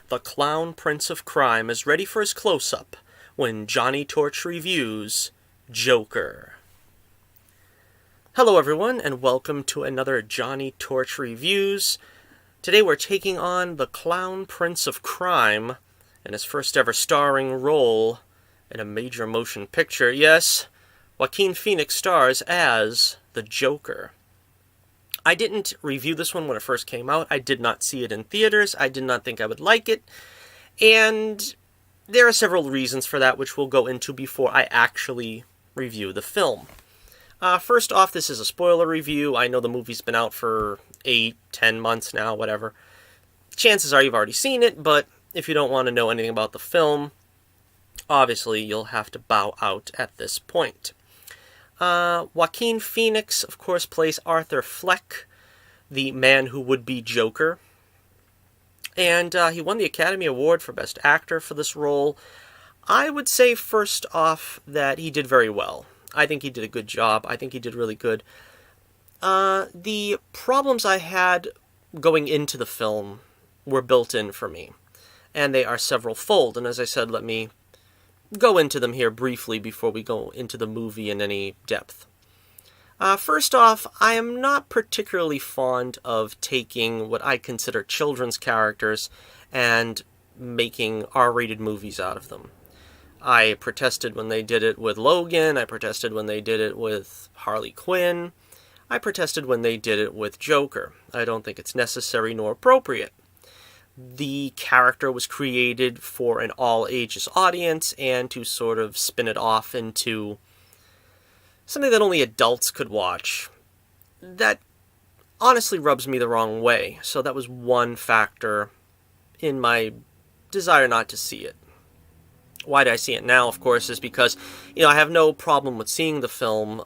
The Clown Prince of Crime is ready for his close-up when Johnnie Torch Reviews Joker. Hello everyone, and welcome to another Johnnie Torch Reviews. Today we're taking on the Clown Prince of Crime in his first ever starring role in a major motion picture. Yes, Joaquin Phoenix stars as the Joker. I didn't review this one when it first came out. I did not see it in theaters. I did not think I would like it. And there are several reasons for that, which we'll go into before I actually review the film. First off, this is a spoiler review. I know the movie's been out for 8-10 months now, whatever. Chances are you've already seen it, but if you don't want to know anything about the film, obviously you'll have to bow out at this point. Joaquin Phoenix, of course, plays Arthur Fleck, the man who would be Joker. And he won the Academy Award for Best Actor for this role. I would say, first off, that he did very well. I think he did a good job. I think he did really good. The problems I had going into the film were built in for me. And they are several-fold. And as I said, let me go into them here briefly before we go into the movie in any depth. First off, I am not particularly fond of taking what I consider children's characters and making R-rated movies out of them. I protested when they did it with Logan. I protested when they did it with Harley Quinn. I protested when they did it with Joker. I don't think it's necessary nor appropriate. The character was created for an all-ages audience, and to sort of spin it off into something that only adults could watch, that honestly rubs me the wrong way. So that was one factor in my desire not to see it. Why do I see it now, of course, is because, I have no problem with seeing the film.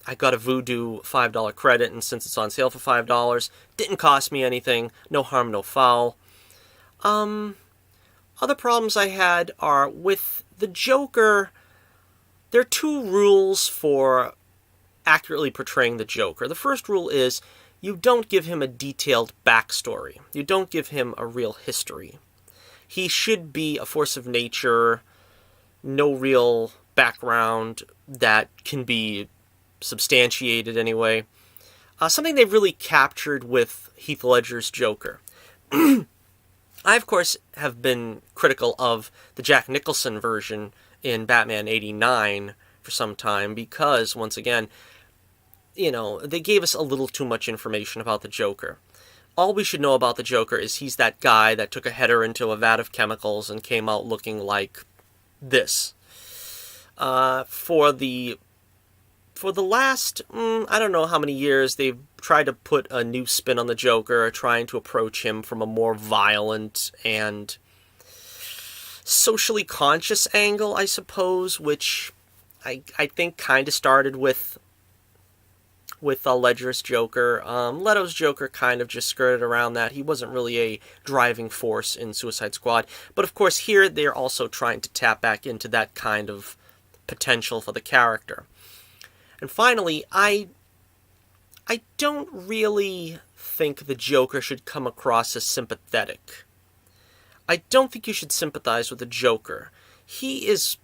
I got a Vudu $5 credit, and since it's on sale for $5, didn't cost me anything. No harm, no foul. Other problems I had are with the Joker. There are two rules for accurately portraying the Joker. The first rule is you don't give him a detailed backstory. You don't give him a real history. He should be a force of nature, no real background that can be substantiated anyway. Something they really captured with Heath Ledger's Joker. I, of course, have been critical of the Jack Nicholson version in Batman '89 for some time because, once again, they gave us a little too much information about the Joker. All we should know about the Joker is he's that guy that took a header into a vat of chemicals and came out looking like this. For the last, I don't know how many years, they've tried to put a new spin on the Joker, trying to approach him from a more violent and socially conscious angle, I suppose, which I think kind of started with Ledger's Joker. Leto's Joker kind of just skirted around that. He wasn't really a driving force in Suicide Squad. But of course here they're also trying to tap back into that kind of potential for the character. And finally, I don't really think the Joker should come across as sympathetic. I don't think you should sympathize with the Joker. He is,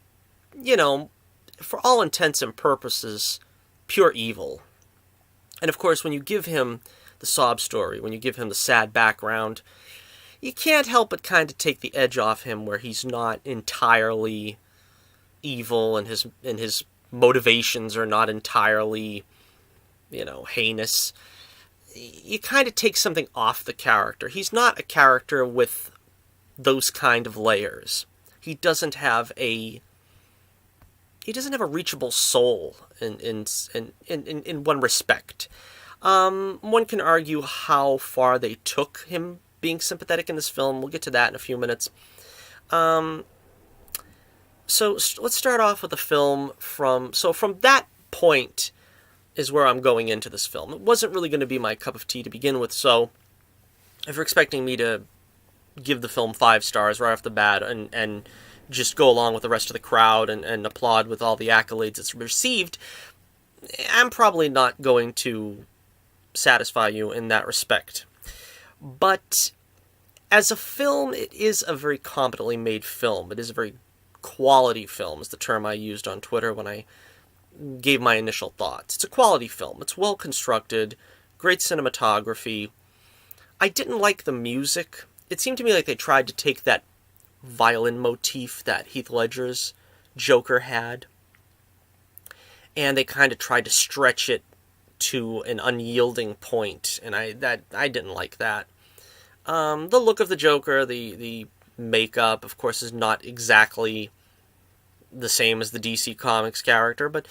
for all intents and purposes, pure evil. And of course, when you give him the sob story, when you give him the sad background, you can't help but kind of take the edge off him where he's not entirely evil and his motivations are not entirely, heinous. You kind of take something off the character. He's not a character with those kind of layers. He doesn't have a reachable soul in one respect. One can argue how far they took him being sympathetic in this film. We'll get to that in a few minutes. So let's start off with the film from that point is where I'm going into this film. It wasn't really going to be my cup of tea to begin with, so if you're expecting me to give the film 5 stars right off the bat and just go along with the rest of the crowd and applaud with all the accolades it's received, I'm probably not going to satisfy you in that respect. But As a film, it is a very competently made film. It is a very quality film, is the term I used on Twitter when I gave my initial thoughts. It's a quality film. It's well constructed, great cinematography. I didn't like the music. It seemed to me like they tried to take that violin motif that Heath Ledger's Joker had, and they kind of tried to stretch it to an unyielding point, and I didn't like that. The look of the Joker, the makeup, of course, is not exactly the same as the DC Comics character, but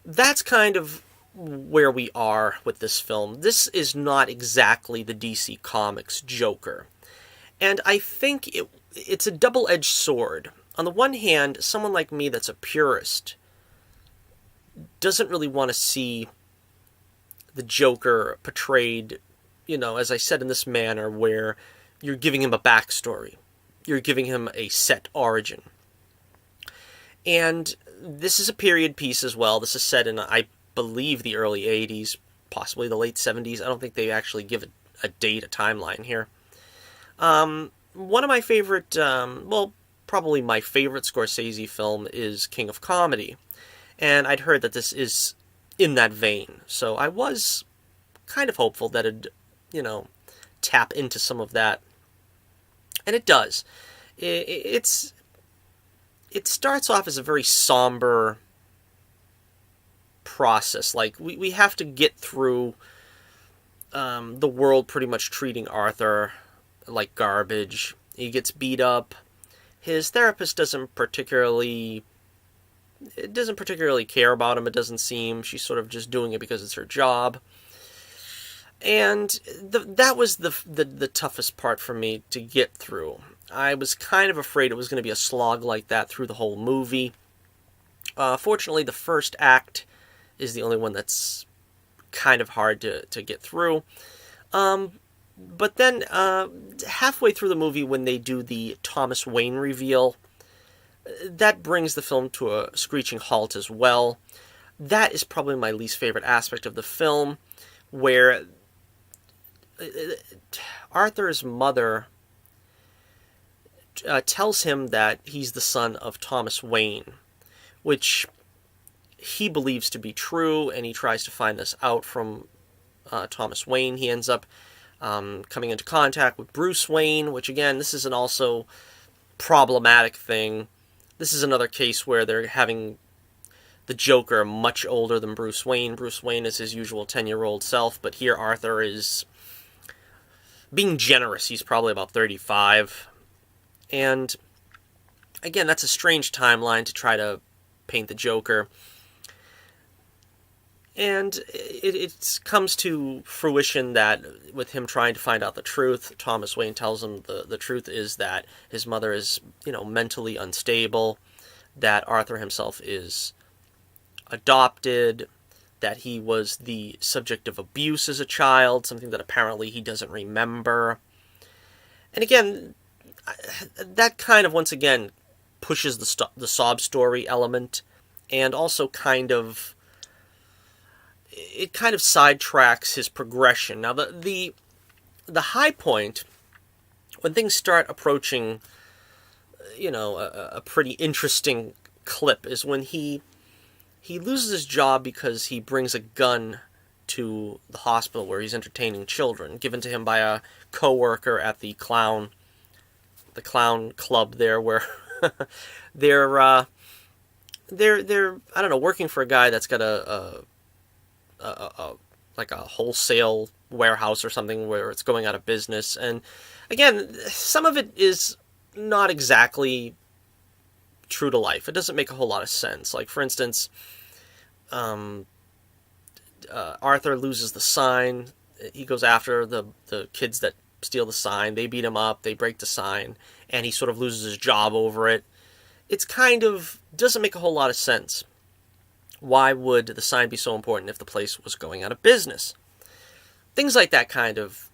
that's kind of where we are with this film. This is not exactly the DC Comics Joker. And I think it's a double-edged sword. On the one hand, someone like me that's a purist doesn't really want to see the Joker portrayed, as I said, in this manner where you're giving him a backstory. You're giving him a set origin. And this is a period piece as well. This is set in, I believe, the early 80s, possibly the late 70s. I don't think they actually give a date, a timeline here. One of my favorite, probably my favorite Scorsese film is King of Comedy. And I'd heard that this is in that vein. So I was kind of hopeful that it'd, tap into some of that. And it does. It starts off as a very somber process. Like, we have to get through the world pretty much treating Arthur like garbage. He gets beat up. His therapist doesn't particularly care about him, it doesn't seem. She's sort of just doing it because it's her job. And that was the toughest part for me to get through. I was kind of afraid it was going to be a slog like that through the whole movie. Fortunately, the first act is the only one that's kind of hard to get through. But then, halfway through the movie, when they do the Thomas Wayne reveal, that brings the film to a screeching halt as well. That is probably my least favorite aspect of the film, where Arthur's mother tells him that he's the son of Thomas Wayne, which he believes to be true, and he tries to find this out from Thomas Wayne. He ends up coming into contact with Bruce Wayne, which, again, this is an also problematic thing. This is another case where they're having the Joker much older than Bruce Wayne. Bruce Wayne is his usual 10-year-old self, but here Arthur is being generous. He's probably about 35. And, again, that's a strange timeline to try to paint the Joker. And it comes to fruition that with him trying to find out the truth, Thomas Wayne tells him the truth is that his mother is, mentally unstable, that Arthur himself is adopted, that he was the subject of abuse as a child, something that apparently he doesn't remember. And again, that kind of, once again, pushes the sob story element, and also it kind of sidetracks his progression. Now, the high point, when things start approaching, a pretty interesting clip, is when he loses his job because he brings a gun to the hospital where he's entertaining children, given to him by a coworker at the clown club there, where they're I don't know, working for a guy that's got a wholesale warehouse or something where it's going out of business. And again, some of it is not exactly true to life. It doesn't make a whole lot of sense. Like, for instance, Arthur loses the sign. He goes after the kids that steal the sign. They beat him up. They break the sign. And he sort of loses his job over it. It's kind of doesn't make a whole lot of sense. Why would the sign be so important if the place was going out of business? Things like that kind of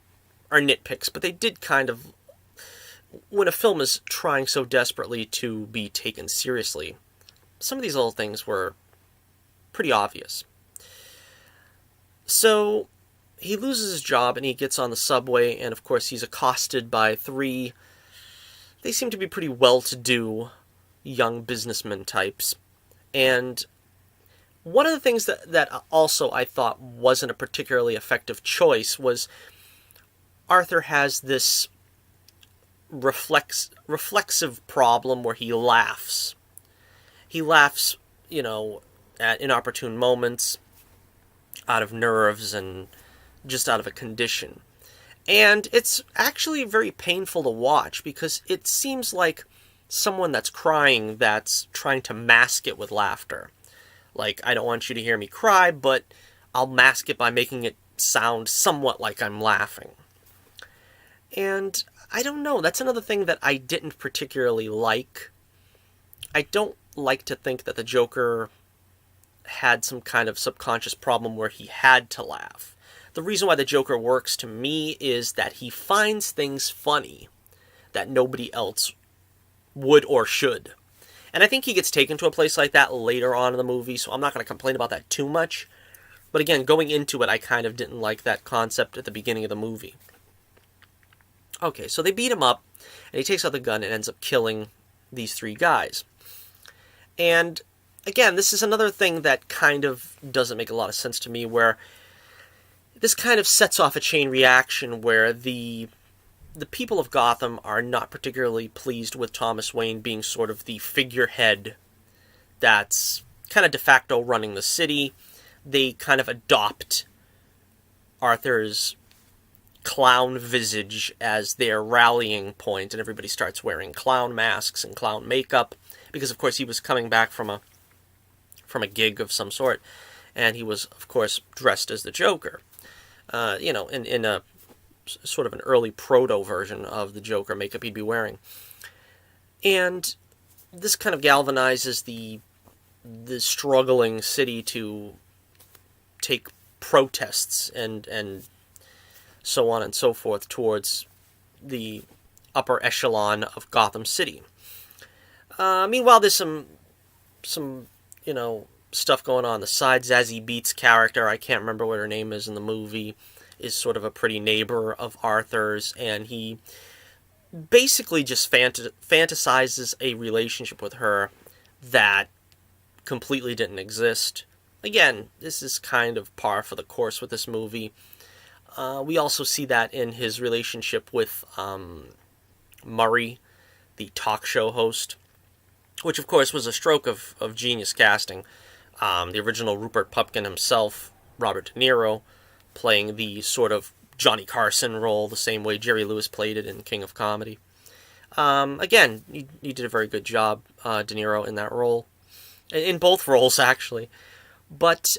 are nitpicks, but they did kind of, when a film is trying so desperately to be taken seriously, some of these little things were pretty obvious. So, he loses his job and he gets on the subway, and of course he's accosted by three, they seem to be pretty well-to-do young businessman types. And one of the things that also I thought wasn't a particularly effective choice was Arthur has this reflexive problem where he laughs. He laughs, at inopportune moments, out of nerves and just out of a condition. And it's actually very painful to watch because it seems like someone that's crying that's trying to mask it with laughter. Like, I don't want you to hear me cry, but I'll mask it by making it sound somewhat like I'm laughing. And I don't know, that's another thing that I didn't particularly like. I don't like to think that the Joker had some kind of subconscious problem where he had to laugh. The reason why the Joker works to me is that he finds things funny that nobody else would or should. And I think he gets taken to a place like that later on in the movie, so I'm not going to complain about that too much. But again, going into it, I kind of didn't like that concept at the beginning of the movie. Okay, so they beat him up, and he takes out the gun and ends up killing these three guys. And again, this is another thing that kind of doesn't make a lot of sense to me, where this kind of sets off a chain reaction where the people of Gotham are not particularly pleased with Thomas Wayne being sort of the figurehead that's kind of de facto running the city. They kind of adopt Arthur's clown visage as their rallying point, and everybody starts wearing clown masks and clown makeup, because of course he was coming back from a gig of some sort, and he was of course dressed as the Joker. In a sort of an early proto version of the Joker makeup he'd be wearing. And this kind of galvanizes the struggling city to take protests and so on and so forth towards the upper echelon of Gotham City. Meanwhile, there's some stuff going on the side. Zazie Beetz' character, I can't remember what her name is in the movie, is sort of a pretty neighbor of Arthur's, and he basically just fantasizes a relationship with her that completely didn't exist. Again, this is kind of par for the course with this movie. We also see that in his relationship with Murray, the talk show host, which of course was a stroke of genius casting. The original Rupert Pupkin himself, Robert De Niro, playing the sort of Johnny Carson role the same way Jerry Lewis played it in King of Comedy. Again, he did a very good job, De Niro, in that role. In both roles, actually. But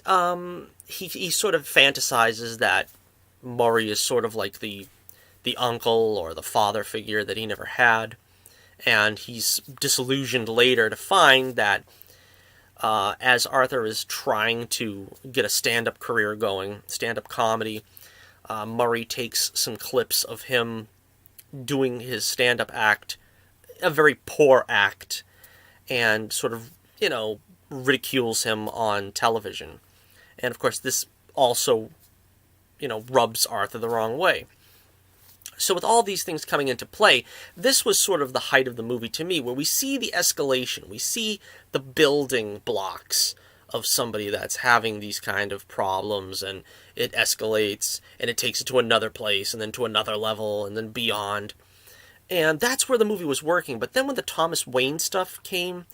he sort of fantasizes that Murray is sort of like the uncle or the father figure that he never had. And he's disillusioned later to find that as Arthur is trying to get a stand-up career going, stand-up comedy, Murray takes some clips of him doing his stand-up act, a very poor act, and sort of, ridicules him on television. And of course this also, rubs Arthur the wrong way. So with all these things coming into play, this was sort of the height of the movie to me, where we see the escalation, we see the building blocks of somebody that's having these kind of problems, and it escalates, and it takes it to another place, and then to another level, and then beyond. And that's where the movie was working. But then when the Thomas Wayne stuff came,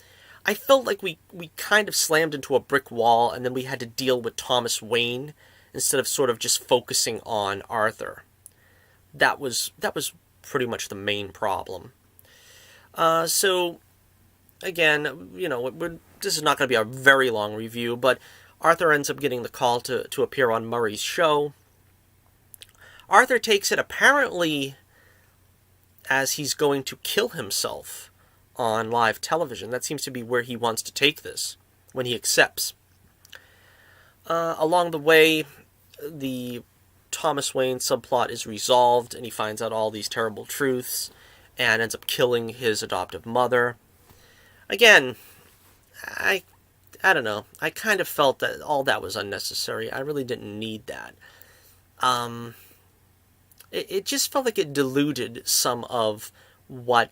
I felt like we kind of slammed into a brick wall, and then we had to deal with Thomas Wayne instead of sort of just focusing on Arthur. That was pretty much the main problem. So, again, this is not going to be a very long review, but Arthur ends up getting the call to appear on Murray's show. Arthur takes it apparently as he's going to kill himself on live television. That seems to be where he wants to take this, when he accepts. Along the way, the Thomas Wayne subplot is resolved, and he finds out all these terrible truths, and ends up killing his adoptive mother. Again, I don't know. I kind of felt that all that was unnecessary. I really didn't need that. it just felt like it diluted some of what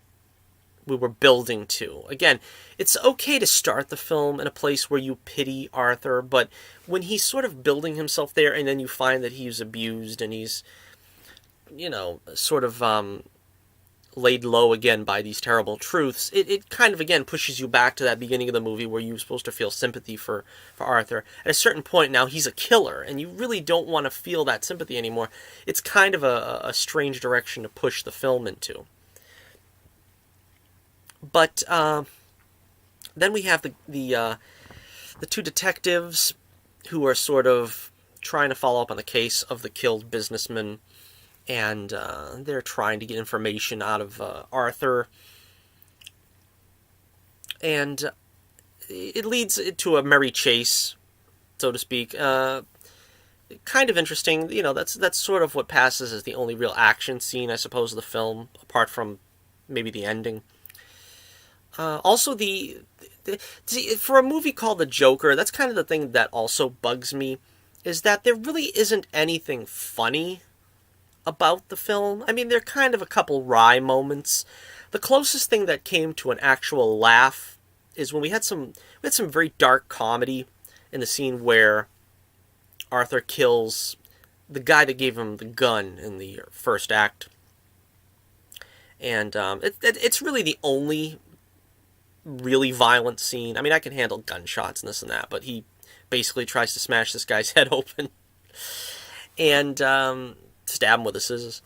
we were building to. Again, it's okay to start the film in a place where you pity Arthur, but when he's sort of building himself there and then you find that he's abused and he's, sort of laid low again by these terrible truths, it kind of, again, pushes you back to that beginning of the movie where you're supposed to feel sympathy for Arthur. At a certain point now, he's a killer, and you really don't want to feel that sympathy anymore. It's kind of a strange direction to push the film into. But then we have the two detectives who are sort of trying to follow up on the case of the killed businessman, and they're trying to get information out of Arthur. And it leads to a merry chase, so to speak. Kind of interesting. That's sort of what passes as the only real action scene, I suppose, of the film, apart from maybe the ending. Also, for a movie called The Joker, that's kind of the thing that also bugs me, is that there really isn't anything funny about the film. I mean, there are kind of a couple wry moments. The closest thing that came to an actual laugh is when we had some very dark comedy in the scene where Arthur kills the guy that gave him the gun in the first act. And it's really the only really violent scene. I mean, I can handle gunshots and this and that, but he basically tries to smash this guy's head open and stab him with the scissors.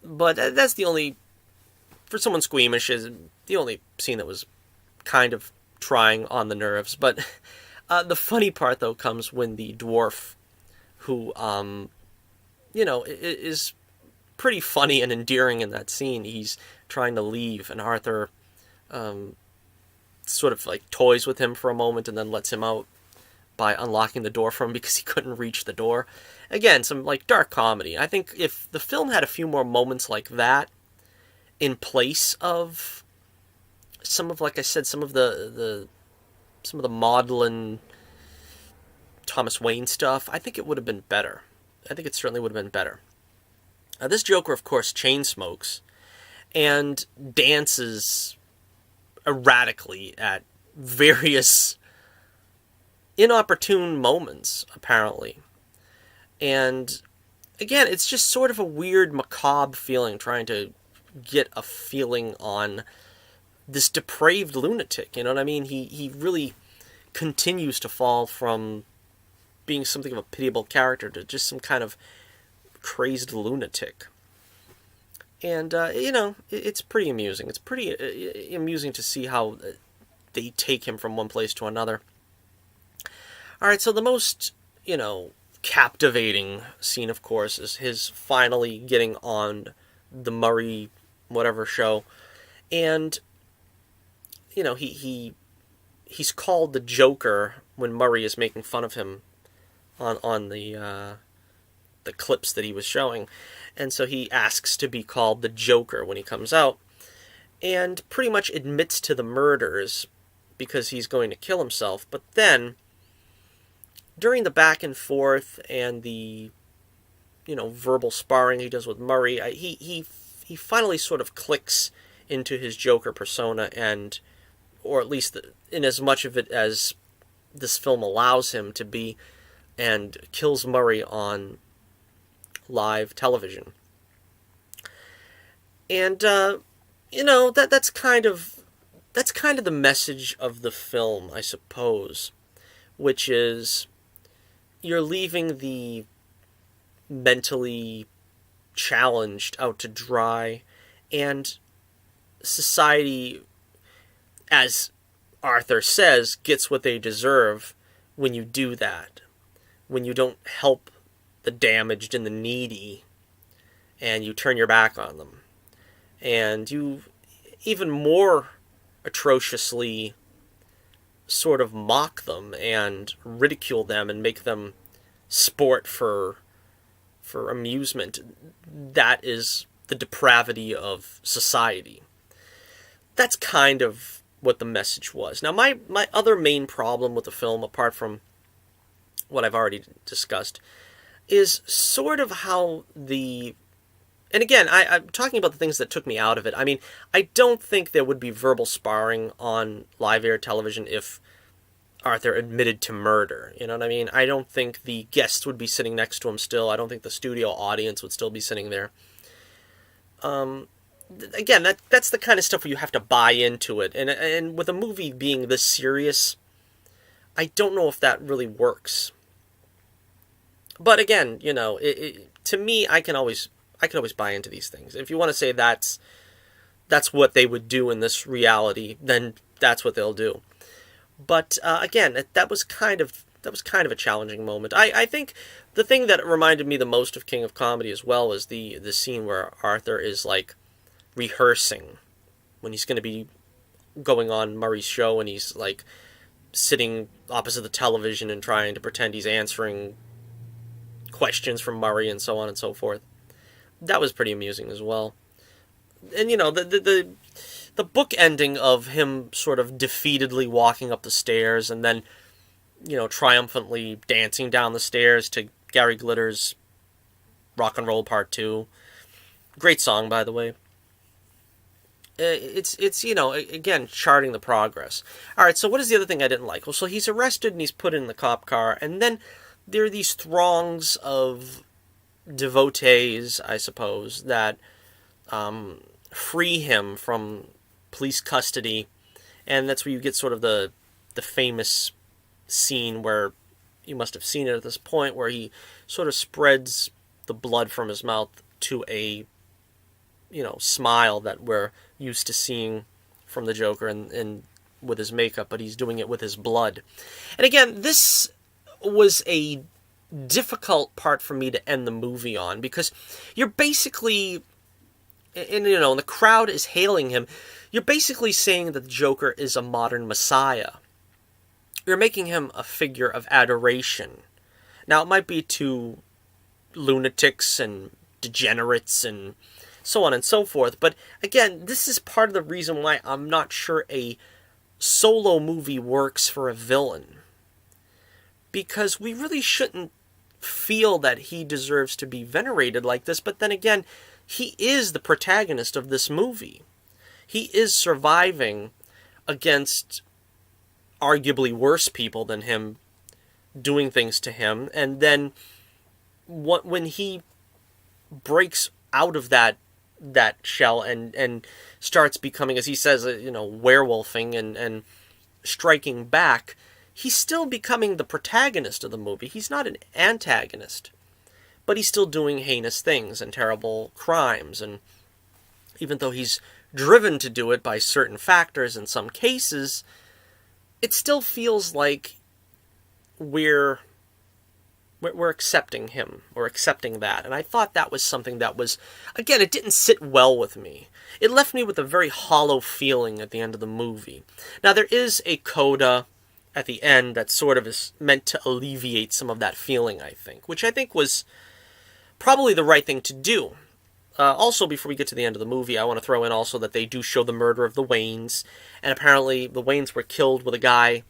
But that's the only, for someone squeamish, is the only scene that was kind of trying on the nerves. But the funny part, though, comes when the dwarf, who, is pretty funny and endearing in that scene, he's trying to leave, and Arthur sort of like toys with him for a moment and then lets him out by unlocking the door for him because he couldn't reach the door. Again, some like dark comedy. I think if the film had a few more moments like that in place of some of, like I said, some of the maudlin Thomas Wayne stuff, I think it would have been better. I think it certainly would have been better. This Joker, of course, chain smokes and dances erratically at various inopportune moments, apparently. And again, it's just sort of a weird, macabre feeling, trying to get a feeling on this depraved lunatic. You know what I mean? He really continues to fall from being something of a pitiable character to just some kind of crazed lunatic. And, it's pretty amusing. It's pretty amusing to see how they take him from one place to another. Alright, so the most, captivating scene, of course, is his finally getting on the Murray whatever show. And, he's called the Joker when Murray is making fun of him on the clips that he was showing. And so he asks to be called the Joker when he comes out, and pretty much admits to the murders because he's going to kill himself. But then, during the back and forth and the, verbal sparring he does with Murray, he finally sort of clicks into his Joker persona, and, or at least in as much of it as this film allows him to be, and kills Murray on live television. And that's kind of the message of the film, I suppose, which is you're leaving the mentally challenged out to dry, and society, as Arthur says, gets what they deserve when you do that, when you don't help the damaged and the needy, and you turn your back on them. And you even more atrociously sort of mock them and ridicule them and make them sport for amusement. That is the depravity of society. That's kind of what the message was. Now, my other main problem with the film, apart from what I've already discussed, is sort of how and again, I'm talking about the things that took me out of it. I mean, I don't think there would be verbal sparring on live air television if Arthur admitted to murder. You know what I mean? I don't think the guests would be sitting next to him still. I don't think the studio audience would still be sitting there. Again, that's the kind of stuff where you have to buy into it. And with a movie being this serious, I don't know if that really works. But again, to me, I can always buy into these things. If you want to say that's what they would do in this reality, then that's what they'll do. But again, that was kind of a challenging moment. I think the thing that reminded me the most of King of Comedy as well was the scene where Arthur is like rehearsing when he's going to be going on Murray's show, and he's like sitting opposite the television and trying to pretend he's answering questions from Murray and so on and so forth. That was pretty amusing as well. And the book ending of him sort of defeatedly walking up the stairs and then, triumphantly dancing down the stairs to Gary Glitter's Rock and Roll Part 2. Great song, by the way. It's again, charting the progress. Alright, so what is the other thing I didn't like? Well, so he's arrested and he's put in the cop car, and then there are these throngs of devotees, I suppose, that free him from police custody, and that's where you get sort of the famous scene where you must have seen it at this point, where he sort of spreads the blood from his mouth to a smile that we're used to seeing from the Joker and with his makeup, but he's doing it with his blood. And again, this was a difficult part for me to end the movie on, because you're basically, and the crowd is hailing him, you're basically saying that the Joker is a modern messiah. You're making him a figure of adoration. Now, it might be to lunatics and degenerates and so on and so forth, but again, this is part of the reason why I'm not sure a solo movie works for a villain. Because we really shouldn't feel that he deserves to be venerated like this, but then again, he is the protagonist of this movie. He is surviving against arguably worse people than him doing things to him, and then when he breaks out of that shell and starts becoming, as he says, werewolfing and striking back, he's still becoming the protagonist of the movie. He's not an antagonist, but he's still doing heinous things and terrible crimes, and even though he's driven to do it by certain factors in some cases, it still feels like we're accepting him, or accepting that. And I thought that was something that was, again, it didn't sit well with me. It left me with a very hollow feeling at the end of the movie. Now, there is a coda at the end that sort of is meant to alleviate some of that feeling, I think, which I think was probably the right thing to do. Also, before we get to the end of the movie, I want to throw in also that they do show the murder of the Waynes, and apparently the Waynes were killed with a guy.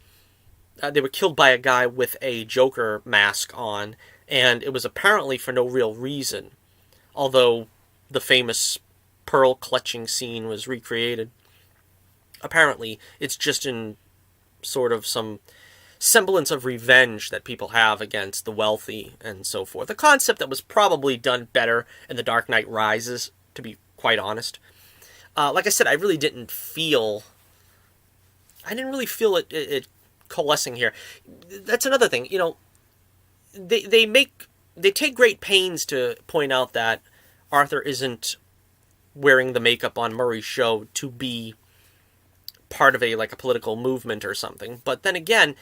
They were killed by a guy with a Joker mask on, and it was apparently for no real reason, although the famous pearl clutching scene was recreated. Apparently, it's just in sort of some semblance of revenge that people have against the wealthy and so forth. A concept that was probably done better in The Dark Knight Rises, to be quite honest. Like I said, I really didn't feel it coalescing here. That's another thing. They take great pains to point out that Arthur isn't wearing the makeup on Murray's show to be part of a political movement or something. But then again,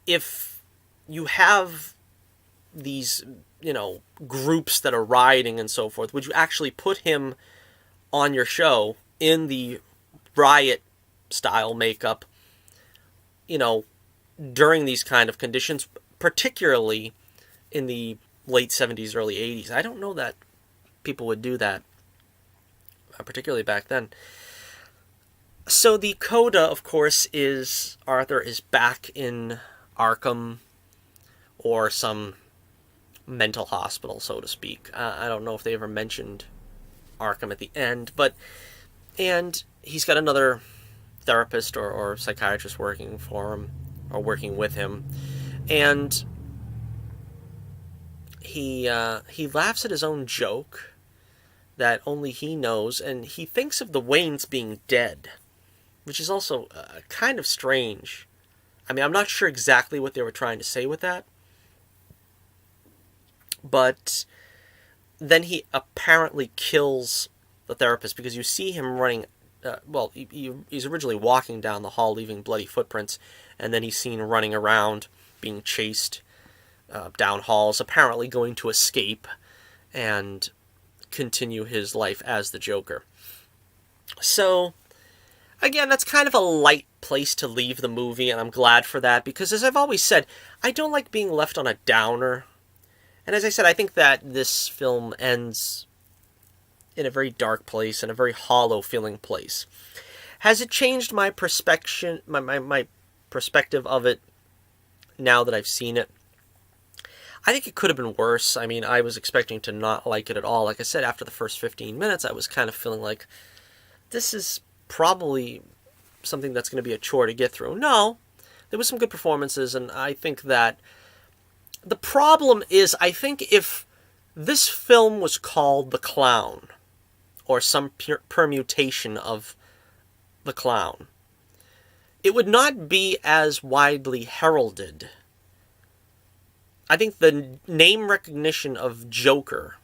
if you have these, groups that are rioting and so forth, would you actually put him on your show in the riot style makeup, during these kind of conditions, particularly in the late 70s, early 80s? I don't know that people would do that, particularly back then. So the coda, of course, is Arthur is back in Arkham, or some mental hospital, so to speak. I don't know if they ever mentioned Arkham at the end, and he's got another therapist or psychiatrist working for him, or working with him, and he laughs at his own joke that only he knows, and he thinks of the Waynes being dead, which is also kind of strange. I mean, I'm not sure exactly what they were trying to say with that, but then he apparently kills the therapist, because you see him running. He's originally walking down the hall, leaving bloody footprints, and then he's seen running around, being chased down halls, apparently going to escape and continue his life as the Joker. So, again, that's kind of a light place to leave the movie, and I'm glad for that, because as I've always said, I don't like being left on a downer. And as I said, I think that this film ends in a very dark place, and a very hollow-feeling place. Has it changed my perspective, my perspective of it now that I've seen it? I think it could have been worse. I mean, I was expecting to not like it at all. Like I said, after the first 15 minutes, I was kind of feeling like, this is probably something that's going to be a chore to get through. No, there was some good performances, and I think that the problem is, I think if this film was called The Clown, or some permutation of The Clown, it would not be as widely heralded. I think the name recognition of Joker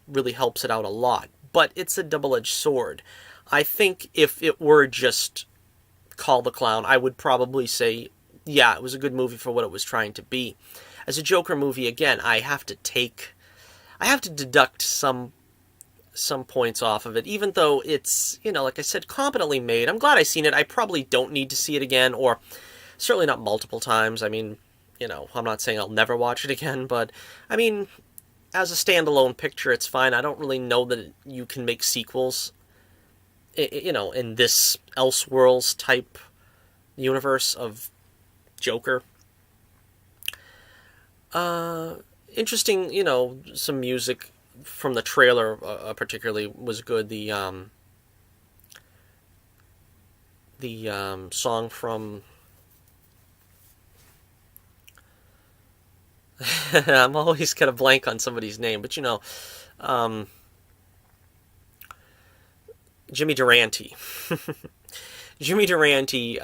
really helps it out a lot, but it's a double-edged sword. I think if it were just called The Clown, I would probably say, yeah, it was a good movie for what it was trying to be. As a Joker movie, again, I have to deduct some points off of it, even though it's, like I said, competently made. I'm glad I've seen it. I probably don't need to see it again, or certainly not multiple times. I mean, I'm not saying I'll never watch it again, but, I mean, as a standalone picture, it's fine. I don't really know that you can make sequels, in this Elseworlds type universe of Joker. Interesting, some music from the trailer particularly was good. The song from I'm always kind of blank on somebody's name, but Jimmy Durante. Jimmy Durante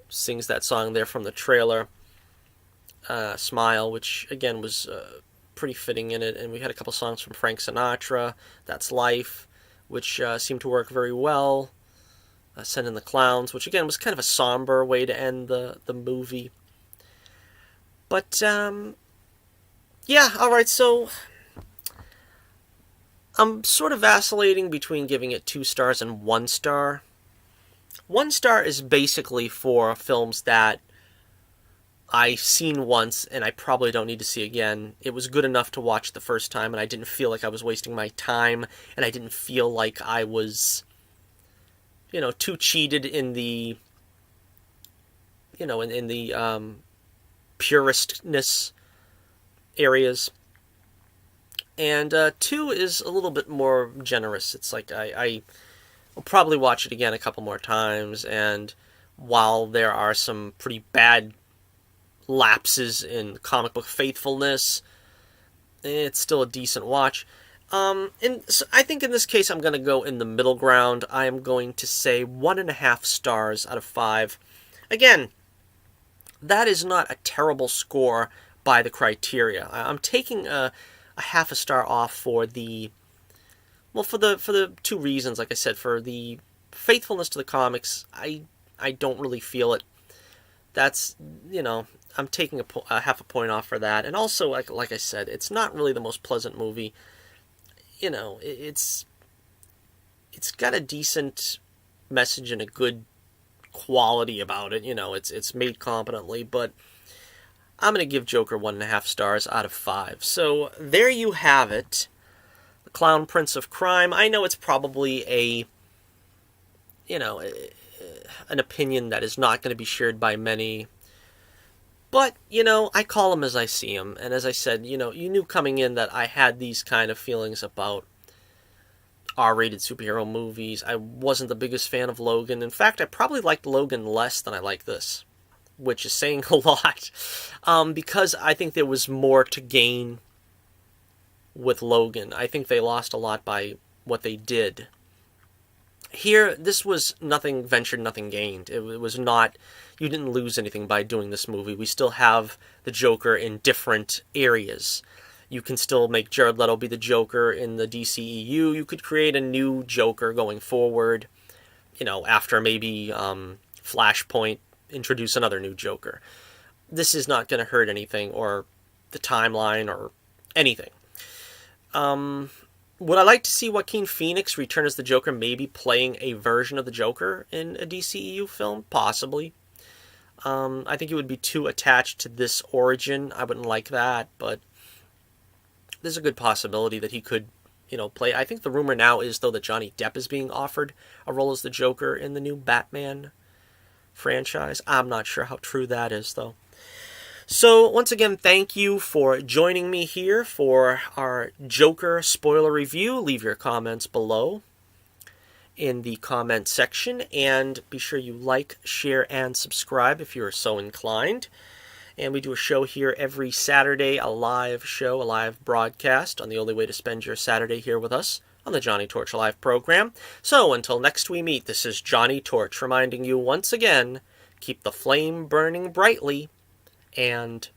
sings that song there from the trailer, Smile, which again was pretty fitting in it. And we had a couple songs from Frank Sinatra, That's Life, which seemed to work very well. Send in the Clowns, which again was kind of a somber way to end the movie. But, yeah, alright, so I'm sort of vacillating between giving it 2 stars and 1 star. 1 star is basically for films that I've seen once and I probably don't need to see again. It was good enough to watch the first time, and I didn't feel like I was wasting my time, and I didn't feel like I was, too cheated in the, in the puristness areas. And 2 is a little bit more generous. It's like I will probably watch it again a couple more times, and while there are some pretty bad lapses in comic book faithfulness, it's still a decent watch. And so I think in this case I'm going to go in the middle ground. I am going to say 1.5 stars out of 5. Again, that is not a terrible score by the criteria. I'm taking a half a star off for the, for the 2 reasons. Like I said, for the faithfulness to the comics, I don't really feel it. That's, I'm taking a half a point off for that. And also, like I said, it's not really the most pleasant movie. It's got a decent message and a good quality about it. It's made competently, but I'm going to give Joker 1.5 stars out of 5. So there you have it. The Clown Prince of Crime. I know it's probably an opinion that is not going to be shared by many. But, I call them as I see them. And as I said, you knew coming in that I had these kind of feelings about R-rated superhero movies. I wasn't the biggest fan of Logan. In fact, I probably liked Logan less than I like this, which is saying a lot, because I think there was more to gain with Logan. I think they lost a lot by what they did. Here, this was nothing ventured, nothing gained. It was not, you didn't lose anything by doing this movie. We still have the Joker in different areas. You can still make Jared Leto be the Joker in the DCEU. You could create a new Joker going forward, after maybe Flashpoint, introduce another new Joker. This is not going to hurt anything, or the timeline, or anything. Would I like to see Joaquin Phoenix return as the Joker, maybe playing a version of the Joker in a DCEU film? Possibly. I think it would be too attached to this origin. I wouldn't like that, but there's a good possibility that he could, play. I think the rumor now is, though, that Johnny Depp is being offered a role as the Joker in the new Batman franchise. I'm not sure how true that is, though. So, once again, thank you for joining me here for our Joker spoiler review. Leave your comments below in the comment section, and be sure you like, share, and subscribe if you're so inclined. And we do a show here every Saturday, a live show, a live broadcast on the only way to spend your Saturday here with us on the Johnnie Torch Live program. So, until next we meet, this is Johnnie Torch reminding you once again, keep the flame burning brightly, and